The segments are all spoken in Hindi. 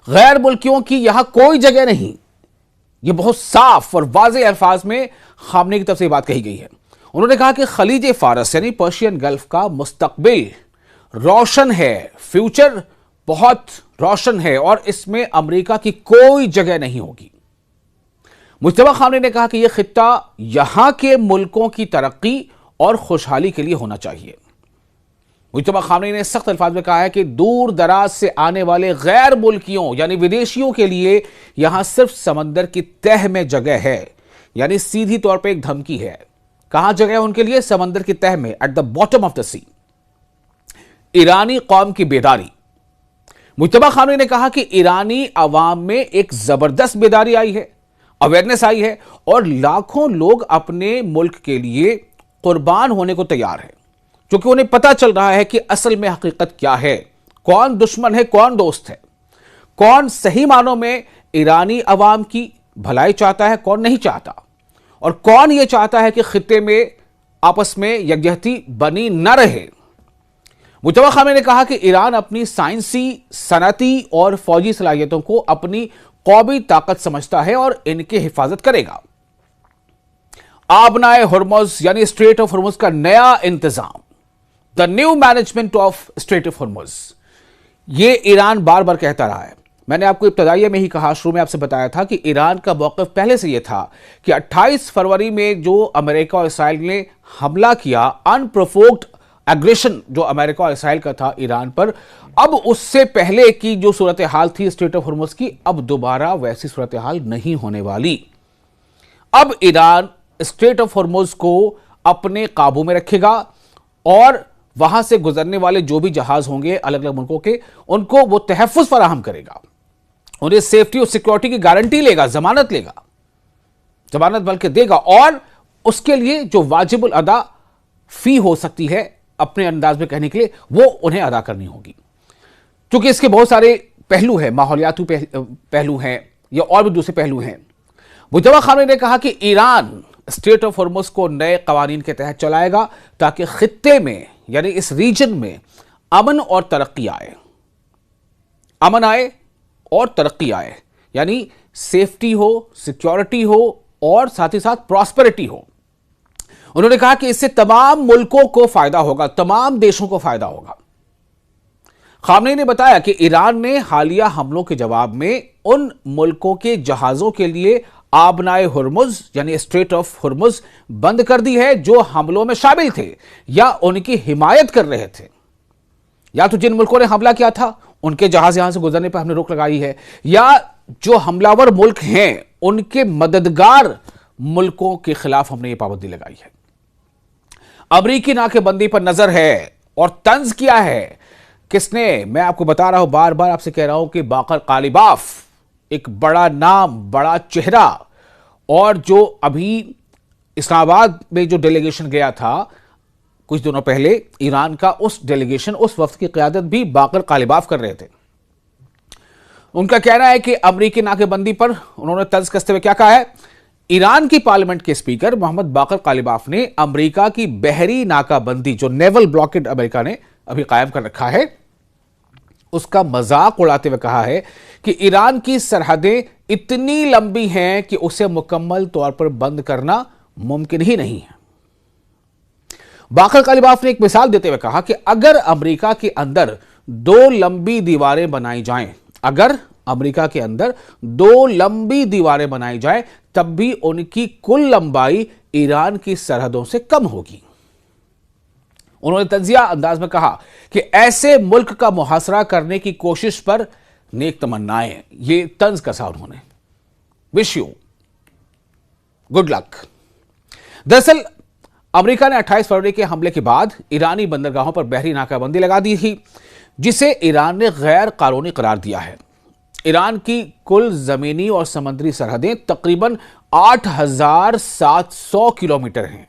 गैर मुल्कियों की यहां कोई जगह नहीं। यह बहुत साफ और वाज़ेह अल्फाज में खामनेई की तरफ से बात कही गई है। उन्होंने कहा कि खलीज फारस यानी पर्शियन गल्फ का मुस्तकबिल रोशन है, फ्यूचर बहुत रोशन है और इसमें अमेरिका की कोई जगह नहीं होगी। मुज्तबा खामनेई ने कहा कि यह खित्ता यहां के मुल्कों की तरक्की और खुशहाली के लिए होना चाहिए। मुज्तबा खामनेई ने सख्त अल्फाज में कहा है कि दूर दराज से आने वाले गैर मुल्कियों यानी विदेशियों के लिए यहां सिर्फ समंदर की तह में जगह है, यानी सीधी तौर पर एक धमकी है। कहां जगह है उनके लिए? समंदर की तह में, at the bottom of the sea. ईरानी कौम की बेदारी। मुज्तबा खामनेई ने कहा कि ईरानी अवाम में एक जबरदस्त बेदारी आई है, अवेयरनेस आई है और लाखों लोग अपने मुल्क के लिए कुर्बान होने को तैयार है, क्योंकि उन्हें पता चल रहा है कि असल में हकीकत क्या है, कौन दुश्मन है, कौन दोस्त है, कौन सही मानों में ईरानी अवाम की भलाई चाहता है, कौन नहीं चाहता, और कौन यह चाहता है कि खित्ते में आपस में यकजहती बनी न रहे। मुज्तबा खामनेई ने कहा कि ईरान अपनी साइंसी, सनती और फौजी सलाहियतों को अपनी कौमी ताकत समझता है और इनकी हिफाजत करेगा। आबनाए हुर्मुज़ यानी स्ट्रेट ऑफ हुर्मुज़ का नया इंतजाम, the new management of strait of Hormuz, यह ईरान बार बार कहता रहा है। मैंने आपको इब्तदाइया में ही कहा, शुरू में आपसे बताया था कि ईरान का मौक़िफ़ पहले से यह था कि 28 फरवरी में जो अमेरिका और इसराइल ने हमला किया, अनप्रोवोक्ड एग्रेशन जो अमेरिका और इसराइल का था ईरान पर, अब उससे पहले की जो सूरत हाल थी स्ट्रेट ऑफ हुर्मुज़ की, अब दोबारा वैसी सूरत हाल नहीं होने वाली। अब ईरान स्ट्रेट ऑफ हुर्मुज़ को अपने काबू में रखेगा और वहां से गुजरने वाले जो भी जहाज होंगे अलग अलग मुल्कों के, उनको वो तहफ़्फ़ुज़ फराहम करेगा, उन्हें सेफ्टी और सिक्योरिटी की गारंटी लेगा, जमानत लेगा, जमानत बल्कि देगा, और उसके लिए जो वाजिबुल अदा फी हो सकती है अपने अंदाज में कहने के लिए, वो उन्हें अदा करनी होगी। क्योंकि इसके बहुत सारे पहलू हैं, माहौलियाती पहलू हैं या और भी दूसरे पहलू हैं। मुज्तबा खामनेई ने कहा कि ईरान स्ट्रेट ऑफ हुर्मुज़ को नए कवानीन के तहत चलाएगा ताकि खित्ते में यानी इस रीजन में अमन और तरक्की आए, अमन आए और तरक्की आए, यानी सेफ्टी हो, सिक्योरिटी हो और साथ ही साथ प्रॉस्पेरिटी हो। उन्होंने कहा कि इससे तमाम मुल्कों को फायदा होगा, तमाम देशों को फायदा होगा। खामनेई ने बताया कि ईरान ने हालिया हमलों के जवाब में उन मुल्कों के जहाजों के लिए आबनाए हुर्मुज़ यानी स्ट्रेट ऑफ हुर्मुज़ बंद कर दी है जो हमलों में शामिल थे या उनकी हिमायत कर रहे थे। या तो जिन मुल्कों ने हमला किया था उनके जहाज यहां से गुजरने पर हमने रोक लगाई है, या जो हमलावर मुल्क हैं उनके मददगार मुल्कों के खिलाफ हमने ये पाबंदी लगाई है। अमरीकी नाकेबंदी पर नजर है और तंज किया है किसने? मैं आपको बता रहा हूं, बार बार आपसे कह रहा हूं कि बाकर कालिबाफ एक बड़ा नाम, बड़ा चेहरा, और जो अभी इस्लामाबाद में जो डेलीगेशन गया था कुछ दिनों पहले ईरान का, उस डेलीगेशन, उस वक्त की क़यादत भी बाकर कालिबाफ कर रहे थे। उनका कहना है कि अमरीकी नाकेबंदी पर उन्होंने तंज कसते हुए क्या कहा है? ईरान की पार्लियामेंट के स्पीकर मोहम्मद बाकर कालिबाफ ने अमरीका की बहरी नाकाबंदी, जो नेवल ब्लॉकेड अमेरिका ने अभी कायम कर रखा है, उसका मजाक उड़ाते हुए कहा है कि ईरान की सरहदें इतनी लंबी हैं कि उसे मुकम्मल तौर पर बंद करना मुमकिन ही नहीं है। बाकर कालिबाफ ने एक मिसाल देते हुए कहा कि अगर अमेरिका के अंदर 2 लंबी दीवारें बनाई जाएं, अगर अमेरिका के अंदर 2 लंबी दीवारें बनाई जाएं, तब भी उनकी कुल लंबाई ईरान की सरहदों से कम होगी। उन्होंने तंजिया अंदाज में कहा कि ऐसे मुल्क का मुहासरा करने की कोशिश पर नेक तमन्नाएं, ये तंज कसा उन्होंने। Wish you good luck. दरअसल अमेरिका ने 28 फरवरी के हमले के बाद ईरानी बंदरगाहों पर बहरी नाकाबंदी लगा दी थी, जिसे ईरान ने गैर कानूनी करार दिया है। ईरान की कुल जमीनी और समुद्री सरहदें तकरीबन 8,700 किलोमीटर हैं।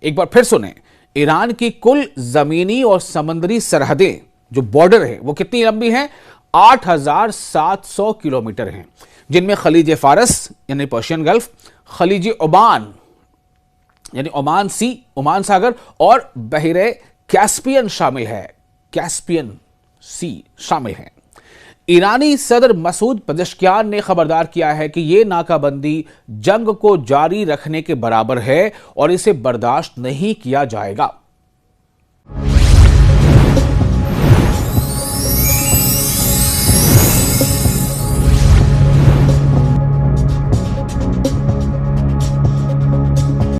एक बार फिर सुने, ईरान की कुल जमीनी और समुद्री सरहदें जो बॉर्डर है वो कितनी लंबी हैं? 8,700 किलोमीटर हैं, जिनमें खलीज फारस यानी पर्शियन गल्फ, खलीज ओमान यानी ओमान सी, ओमान सागर, और बहरे कैस्पियन शामिल है, कैस्पियन सी शामिल है। ईरानी सदर मसूद पजेश्कियान ने खबरदार किया है कि यह नाकाबंदी जंग को जारी रखने के बराबर है और इसे बर्दाश्त नहीं किया जाएगा।